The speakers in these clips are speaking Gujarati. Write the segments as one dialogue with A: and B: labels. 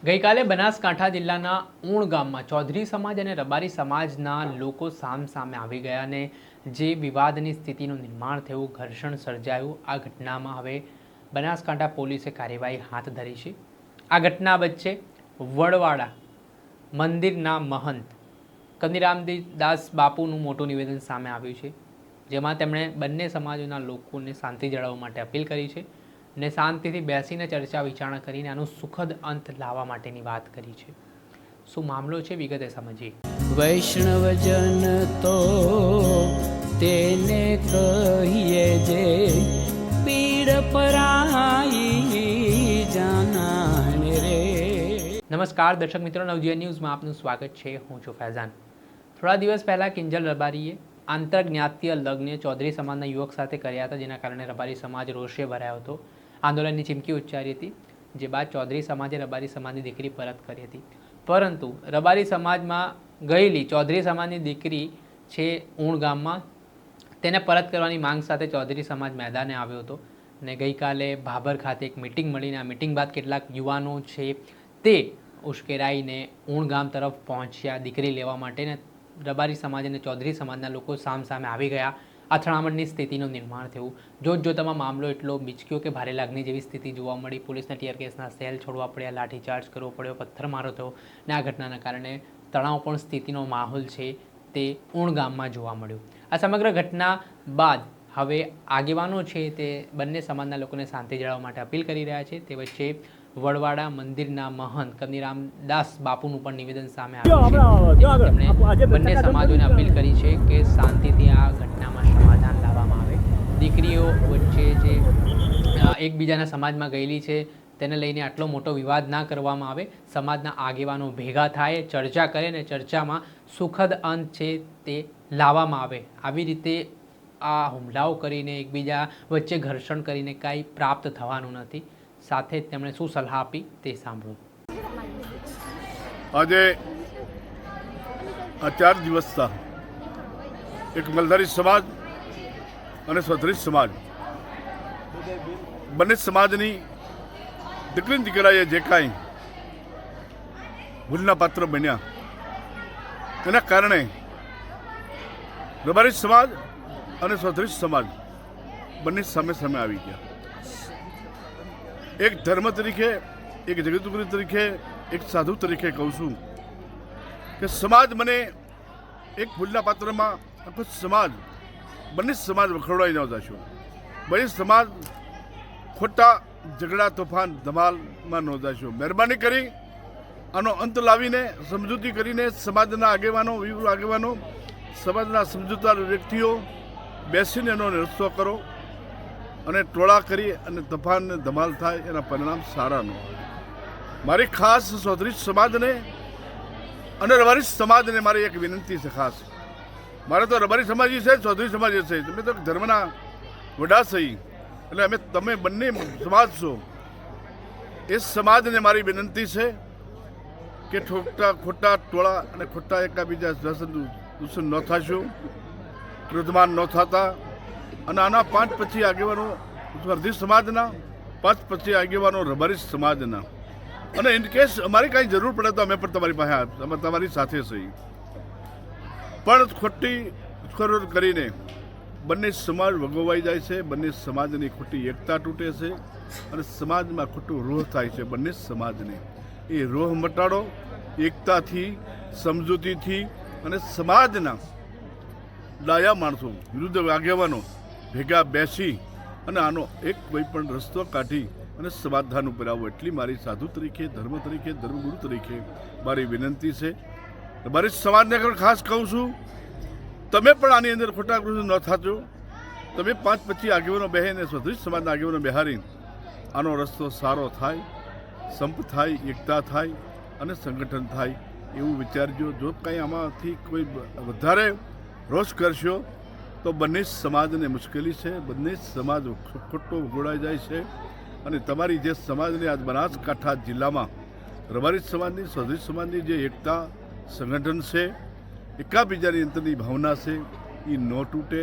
A: ગઈકાલે બનાસકાંઠા જિલ્લાના ઊણ ગામમાં ચૌધરી સમાજ અને રબારી સમાજના લોકો સામસામે આવી ગયા અને જે વિવાદની સ્થિતિનું નિર્માણ થયું, ઘર્ષણ સર્જાયું. આ ઘટનામાં હવે બનાસકાંઠા પોલીસે કાર્યવાહી હાથ ધરી છે. આ ઘટના વચ્ચે વડવાડા મંદિરના મહંત કનીરામદાસ બાપુનું મોટું નિવેદન સામે આવ્યું છે, જેમાં તેમણે બંને સમાજોના લોકોને શાંતિ જાળવવા માટે અપીલ કરી છે ને શાંતિથી બેસીને ચર્ચા વિચારણા કરીને આનું સુખદ અંત લાવવા માટેની વાત કરી છે. શું મામલો છે, વિગતે સમજીએ.
B: વૈષ્ણવજન તો તેને કહીએ જે પીડ પરાઈ જાનાને રે.
A: નમસ્કાર દર્શક મિત્રો, નવજીવન ન્યૂઝમાં આપનું સ્વાગત છે. હું છું ફૈઝાન. થોડા દિવસ પહેલાં કિંજલ રબારીએ આંતરજ્ઞાતીય લગ્ન ચૌધરી સમાજના યુવક સાથે કર્યા હતા, જેના કારણે રબારી સમાજ રોષે ભરાયો હતો. આંદોલનની ચીમકી ઉચ્ચારી હતી, જે બાદ ચૌધરી સમાજે રબારી સમાજની દીકરી પરત કરી હતી. પરંતુ રબારી સમાજમાં ગયેલી ચૌધરી સમાજની દીકરી છે ઊણ ગામમાં, તેને પરત કરવાની માંગ સાથે ચૌધરી સમાજ મેદાને આવ્યો હતો અને ગઈકાલે ભાભર ખાતે એક મિટિંગ મળીને આ મિટિંગ બાદ કેટલાક યુવાનો છે તે ઉશ્કેરાઈને ઊણ ગામ તરફ પહોંચ્યા દીકરી લેવા માટે ને રબારી સમાજ અને ચૌધરી સમાજના લોકો સામસામે આવી ગયા. અથડામણની સ્થિતિનું નિર્માણ થયું. જોતજોતામાં મામલો એટલો બીચક્યો કે ભારે લાગણી જેવી સ્થિતિ જોવા મળી. પોલીસના ટીયર કેસના સેલ છોડવા પડ્યા, લાઠીચાર્જ કરવો પડ્યો, પથ્થરમારો થયો અને આ ઘટનાના કારણે તણાવપૂર્ણ સ્થિતિનો માહોલ છે તે ઊણ ગામમાં જોવા મળ્યો. આ સમગ્ર ઘટના બાદ હવે આગેવાનો છે તે બંને સમાજના લોકોને શાંતિ જાળવવા માટે અપીલ કરી રહ્યા છે. તે વચ્ચે વડવાડા મંદિરના મહંત કનીરામદાસ બાપુનું પણ નિવેદન સામે આવ્યું છે. તેમણે બંને સમાજોને અપીલ કરી છે કે શાંતિથી આ ઘટનામાં સમાધાન લાવવામાં આવે. દીકરીઓ વચ્ચે જે એકબીજાના સમાજમાં ગયેલી છે તેને લઈને આટલો મોટો વિવાદ ના કરવામાં આવે. સમાજના આગેવાનો ભેગા થાય, ચર્ચા કરે ને ચર્ચામાં સુખદ અંત છે તે લાવવામાં આવે. આવી રીતે આ હુમલાઓ કરીને એકબીજા વચ્ચે ઘર્ષણ કરીને કાંઈ પ્રાપ્ત થવાનું નથી. સાથે જ તેમણે શું સલાહ આપી તે સાંભળો.
C: આજે આ 4 દિવસથી એક મલધારી સમાજ અને ચૌધરી સમાજ બંને સમાજની દીકરી દીકરાએ જે કાંઈ ભૂલના પાત્ર બન્યા એના કારણે રબારી સમાજ અને ચૌધરી સમાજ બંને સામે સામે આવી ગયા. એક ધર્મ તરીકે, એક જગતગુરુ તરીકે, એક સાધુ તરીકે કહું છું કે સમાજ મને એક ભૂલના પાત્રમાં આખો સમાજ બંને સમાજ વખોડાઈ ન જશો. બંને સમાજ ખોટા ઝઘડા તોફાન ધમાલમાં ન જશો. મહેરબાની કરી આનો અંત લાવીને સમજૂતી કરીને સમાજના આગેવાનો, વિવિધ આગેવાનો, સમાજના સમજૂતદાર વ્યક્તિઓ બેસીને એનો રસ્તો કરો અને ટોળા કરી અને તોફાન ધમાલ થાય એના પરિણામ સારા ન હોય. મારી ખાસ ચૌધરી સમાજને અને રબારી સમાજને મારી એક વિનંતી છે ખાસ. મારે તો રબારી સમાજ છે, ચૌધરી સમાજ છે, તમે તો ધર્મના વડા થઈ એટલે તમે બંને સમાજ છો. એ સમાજને મારી વિનંતી છે કે ખોટા ટોળા અને ખોટા એકાબીજા દૂષણ ન થશો, ક્રોધમાન ન થતા અને આના 5 પછી આગેવાનો ચૌધરી સમાજના, 5 પછી આગેવાનો રબારી સમાજના. અને ઇન કેસ અમારી કાંઈ જરૂર પડે તો અમે પણ તમારી પાસે તમારી સાથે છીએ. પણ ખોટી ઉશ્કેરણી કરીને બંને સમાજ વગોવાઈ જાય છે, બંને સમાજની ખોટી એકતા તૂટે છે અને સમાજમાં ખોટું રોહ થાય છે. બંને સમાજને એ રોહ મટાડો, એકતાથી, સમજૂતીથી અને સમાજના ડાયા માણસો, વિરુદ્ધ આગેવાનો ભેગા બેસી અને આનો એક કોઈ પણ રસ્તો કાઢી અને સમાધાન ઉપર આવો, એટલી મારી સાધુ તરીકે, ધર્મ તરીકે, ધર્મગુરુ તરીકે મારી વિનંતી છે. મારી સમાજને ખાસ કહું છું, તમે પણ આની અંદર ખોટા કૃષિ ન થજો. તમે 5 પછી આગેવાનો બહેને ચૌધરી સમાજના આગેવાનો બિહારી આનો રસ્તો સારો થાય, સંપ થાય, એકતા થાય અને સંગઠન થાય એવું વિચારજો. જો કંઈ આમાંથી કોઈ વધારે રોષ કરશો તો બંને સમાજને મુશ્કેલી છે, બંને સમાજ ખોટો ગોળાઈ જાય છે. અને તમારી જે સમાજની આજ બનાસકાંઠા જિલ્લામાં રબારી સમાજની, ચૌધરી સમાજની જે એકતા સંગઠન છે, એકાબીજાની અંતરની ભાવના છે, એ ન તૂટે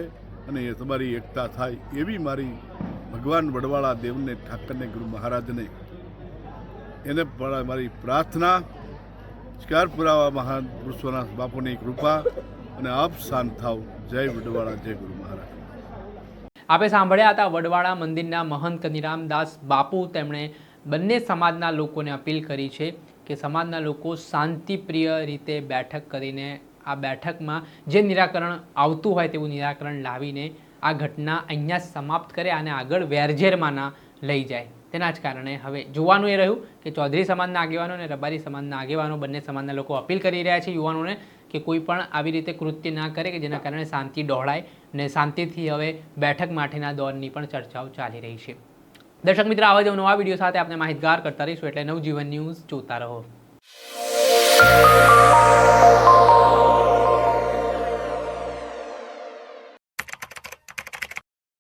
C: અને એ તમારી એકતા થાય એવી મારી ભગવાન વડવાળા દેવને, ઠાકરને, ગુરુ મહારાજને એને પણ મારી પ્રાર્થના સ્કાર પુરાવા મહાન પુરુષોના બાપુની કૃપા અને આપ શાંત થાવ. જય વડવાળા, જય ગુરુ મહારાજ.
A: આપે સાંભળ્યા હતા વડવાળા મંદિરના મહંત કનીરામદાસ બાપુ. તેમણે બંને સમાજના લોકોને અપીલ કરી છે કે સમાજના લોકો શાંતિપ્રિય રીતે બેઠક કરીને આ બેઠકમાં જે નિરાકરણ આવતું હોય તેવું નિરાકરણ લાવીને આ ઘટના અહીંયા સમાપ્ત કરે અને આગળ વેરઝેરમાં ના લઈ જાય. તેના જ કારણે હવે જોવાનું એ રહ્યું કે ચૌધરી સમાજના આગેવાનો અને રબારી સમાજના આગેવાનો બંને સમાજના લોકો અપીલ કરી રહ્યા છે યુવાનોને કે કોઈ પણ આવી રીતે કૃત્ય ના કરે કે જેના કારણે શાંતિ ડહોળાય ને શાંતિથી હવે બેઠક માટેના દોરની પણ ચર્ચાઓ ચાલી રહી છે. દર્શક મિત્ર, આવા જ નવા વિડીયો સાથે આપણે માહિતગાર કરતા રહીશું, એટલે નવજીવન ન્યૂઝ જોતા રહો.